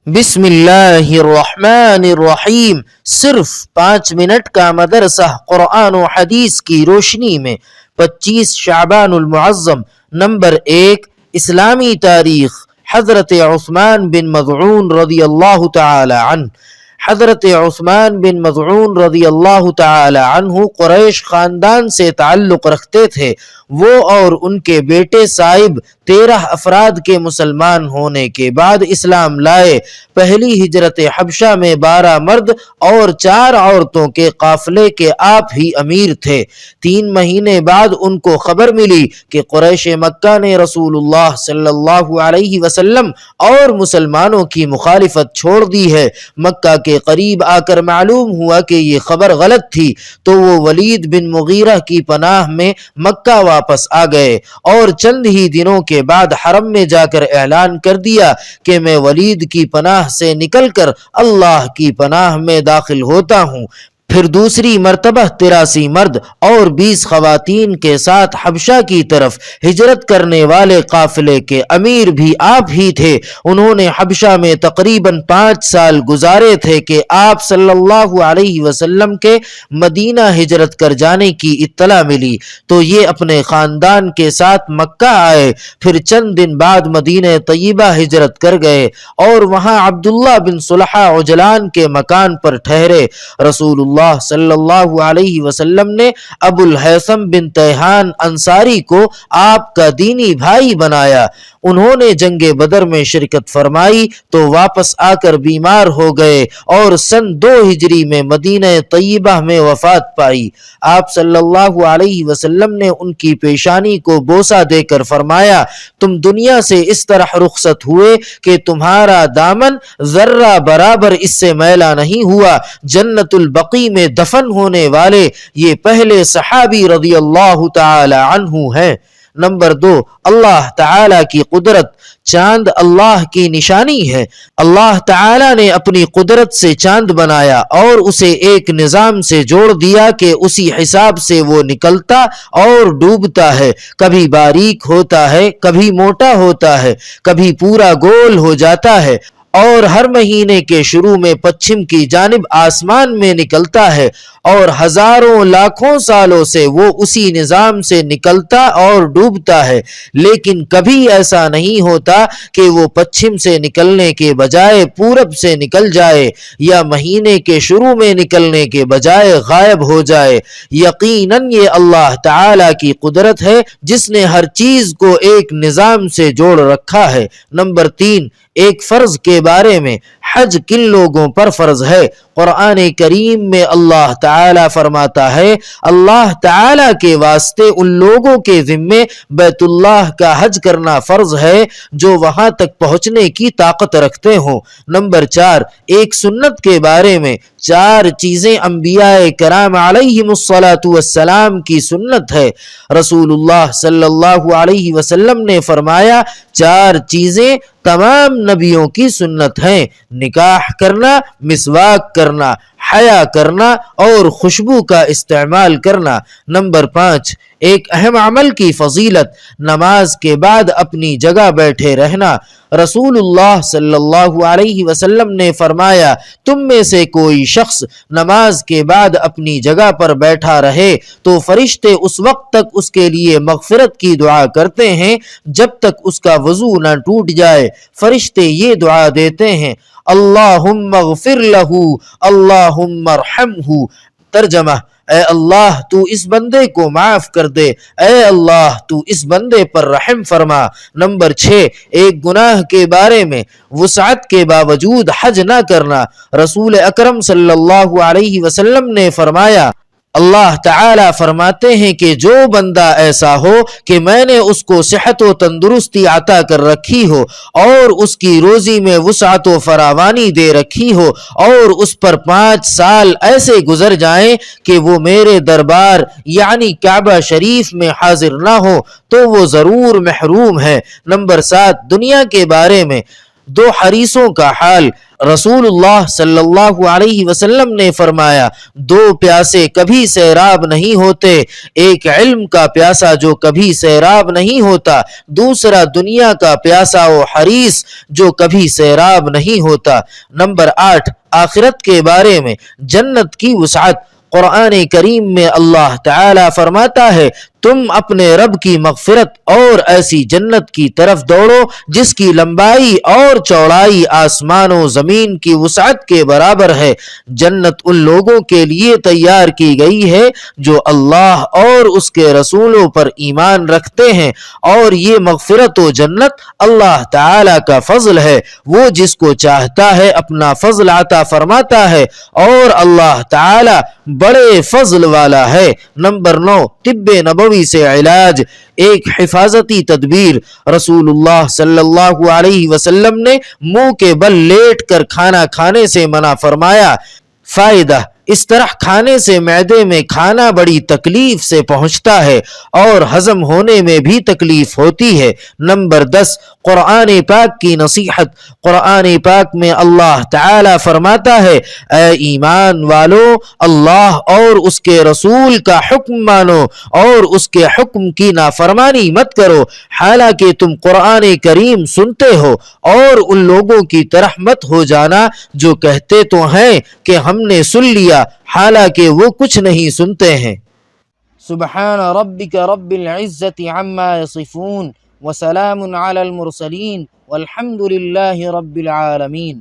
بسم اللہ الرحمن الرحیم۔ صرف 5 منٹ کا مدرسہ قرآن و حدیث کی روشنی میں 25 شعبان المعظم۔ نمبر 1، اسلامی تاریخ۔ حضرت عثمان بن مظعون رضی اللہ تعالی عنہ۔ حضرت عثمان بن مظعون رضی اللہ تعالی عنہ قریش خاندان سے تعلق رکھتے تھے۔ وہ اور ان کے بیٹے صائب 13 افراد کے مسلمان ہونے کے بعد اسلام لائے۔ پہلی ہجرت حبشہ میں 12 مرد اور 4 عورتوں کے قافلے کے آپ ہی امیر تھے۔ 3 مہینے بعد ان کو خبر ملی کہ قریش مکہ نے رسول اللہ صلی اللہ علیہ وسلم اور مسلمانوں کی مخالفت چھوڑ دی ہے۔ مکہ کے قریب آ کر معلوم ہوا کہ یہ خبر غلط تھی، تو وہ ولید بن مغیرہ کی پناہ میں مکہ واپس آ گئے اور چند ہی دنوں کے بعد حرم میں جا کر اعلان کر دیا کہ میں ولید کی پناہ سے نکل کر اللہ کی پناہ میں داخل ہوتا ہوں۔ پھر دوسری مرتبہ 83 مرد اور 20 خواتین کے ساتھ حبشہ کی طرف ہجرت کرنے والے قافلے کے امیر بھی آپ ہی تھے۔ انہوں نے حبشہ میں تقریباً 5 سال گزارے تھے کہ آپ صلی اللہ علیہ وسلم کے مدینہ ہجرت کر جانے کی اطلاع ملی تو یہ اپنے خاندان کے ساتھ مکہ آئے۔ پھر چند دن بعد مدینہ طیبہ ہجرت کر گئے اور وہاں عبداللہ بن صلحہ عجلان کے مکان پر ٹھہرے۔ رسول اللہ صلی اللہ علیہ وسلم نے ابو الہیثم بن تیہان انصاری کو آپ کا دینی بھائی بنایا۔ انہوں نے جنگ بدر میں شرکت فرمائی تو واپس آ کر بیمار ہو گئے اور سن 2 ہجری میں مدینہ طیبہ میں وفات پائی۔ آپ صلی اللہ علیہ وسلم نے ان کی پیشانی کو بوسہ دے کر فرمایا، تم دنیا سے اس طرح رخصت ہوئے کہ تمہارا دامن ذرہ برابر اس سے میلا نہیں ہوا۔ جنت البقیع میں دفن ہونے والے یہ پہلے صحابی رضی اللہ تعالی عنہ ہیں۔ نمبر 2، اللہ تعالی کی قدرت۔ چاند اللہ کی نشانی ہے۔ اللہ تعالی نے اپنی قدرت سے چاند بنایا اور اسے ایک نظام سے جوڑ دیا کہ اسی حساب سے وہ نکلتا اور ڈوبتا ہے۔ کبھی باریک ہوتا ہے، کبھی موٹا ہوتا ہے، کبھی پورا گول ہو جاتا ہے اور ہر مہینے کے شروع میں پچھم کی جانب آسمان میں نکلتا ہے اور ہزاروں لاکھوں سالوں سے وہ اسی نظام سے نکلتا اور ڈوبتا ہے۔ لیکن کبھی ایسا نہیں ہوتا کہ وہ پچھم سے نکلنے کے بجائے پورب سے نکل جائے یا مہینے کے شروع میں نکلنے کے بجائے غائب ہو جائے۔ یقیناً یہ اللہ تعالی کی قدرت ہے جس نے ہر چیز کو ایک نظام سے جوڑ رکھا ہے۔ نمبر 3، ایک فرض کے بارے میں۔ حج کن لوگوں پر فرض ہے؟ قرآن کریم میں اللہ تعالی فرماتا ہے، اللہ تعالی کے واسطے ان لوگوں کے ذمے بیت اللہ کا حج کرنا فرض ہے جو وہاں تک پہنچنے کی طاقت رکھتے ہوں۔ نمبر 4، ایک سنت کے بارے میں۔ 4 چیزیں انبیاء کرام علیہم السلام کی سنت ہے۔ رسول اللہ صلی اللہ علیہ وسلم نے فرمایا، 4 چیزیں تمام نبیوں کی سنت ہیں: نکاح کرنا، مسواک کرنا، حیا کرنا اور خوشبو کا استعمال کرنا۔ نمبر 5، ایک اہم عمل کی فضیلت۔ نماز کے بعد اپنی جگہ بیٹھے رہنا۔ رسول اللہ صلی اللہ علیہ وسلم نے فرمایا، تم میں سے کوئی شخص نماز کے بعد اپنی جگہ پر بیٹھا رہے تو فرشتے اس وقت تک اس کے لیے مغفرت کی دعا کرتے ہیں جب تک اس کا وضو نہ ٹوٹ جائے۔ فرشتے یہ دعا دیتے ہیں، اللہم اغفر لہو، اللہم ارحمہ۔ ترجمہ، اے اللہ تو اس بندے کو معاف کر دے، اے اللہ تو اس بندے پر رحم فرما۔ نمبر 6، ایک گناہ کے بارے میں۔ وسعت کے باوجود حج نہ کرنا۔ رسول اکرم صلی اللہ علیہ وسلم نے فرمایا، اللہ تعالی فرماتے ہیں کہ جو بندہ ایسا ہو کہ میں نے اس کو صحت و تندرستی عطا کر رکھی ہو اور اس کی روزی میں وسعت و فراوانی دے رکھی ہو اور اس پر 5 سال ایسے گزر جائیں کہ وہ میرے دربار یعنی کعبہ شریف میں حاضر نہ ہو تو وہ ضرور محروم ہے۔ نمبر 7، دنیا کے بارے میں۔ دو حریصوں کا حال۔ رسول اللہ صلی اللہ علیہ وسلم نے فرمایا، دو پیاسے کبھی سیراب نہیں ہوتے، ایک علم کا پیاسا جو کبھی سیراب نہیں ہوتا، دوسرا دنیا کا پیاسا و حریص جو کبھی سیراب نہیں ہوتا۔ نمبر 8، آخرت کے بارے میں جنت کی وسعت۔ قرآن کریم میں اللہ تعالی فرماتا ہے، تم اپنے رب کی مغفرت اور ایسی جنت کی طرف دوڑو جس کی لمبائی اور چوڑائی آسمان و زمین کی وسعت کے برابر ہے۔ جنت ان لوگوں کے لیے تیار کی گئی ہے جو اللہ اور اس کے رسولوں پر ایمان رکھتے ہیں، اور یہ مغفرت و جنت اللہ تعالی کا فضل ہے۔ وہ جس کو چاہتا ہے اپنا فضل عطا فرماتا ہے، اور اللہ تعالی بڑے فضل والا ہے۔ نمبر 9، طب نبوی سے علاج، ایک حفاظتی تدبیر۔ رسول اللہ صلی اللہ علیہ وسلم نے منہ کے بل لیٹ کر کھانا کھانے سے منع فرمایا۔ فائدہ، اس طرح کھانے سے معدے میں کھانا بڑی تکلیف سے پہنچتا ہے اور ہضم ہونے میں بھی تکلیف ہوتی ہے۔ نمبر 10، قرآن پاک کی نصیحت۔ قرآن پاک میں اللہ تعالی فرماتا ہے، اے ایمان والو، اللہ اور اس کے رسول کا حکم مانو اور اس کے حکم کی نافرمانی مت کرو، حالانکہ تم قرآن کریم سنتے ہو، اور ان لوگوں کی طرح مت ہو جانا جو کہتے تو ہیں کہ ہم نے سن لیا، حالانکہ وہ کچھ نہیں سنتے ہیں۔ سبحان ربک رب العزت عما یصفون وسلام علی المرسلین والحمد للہ رب العالمین۔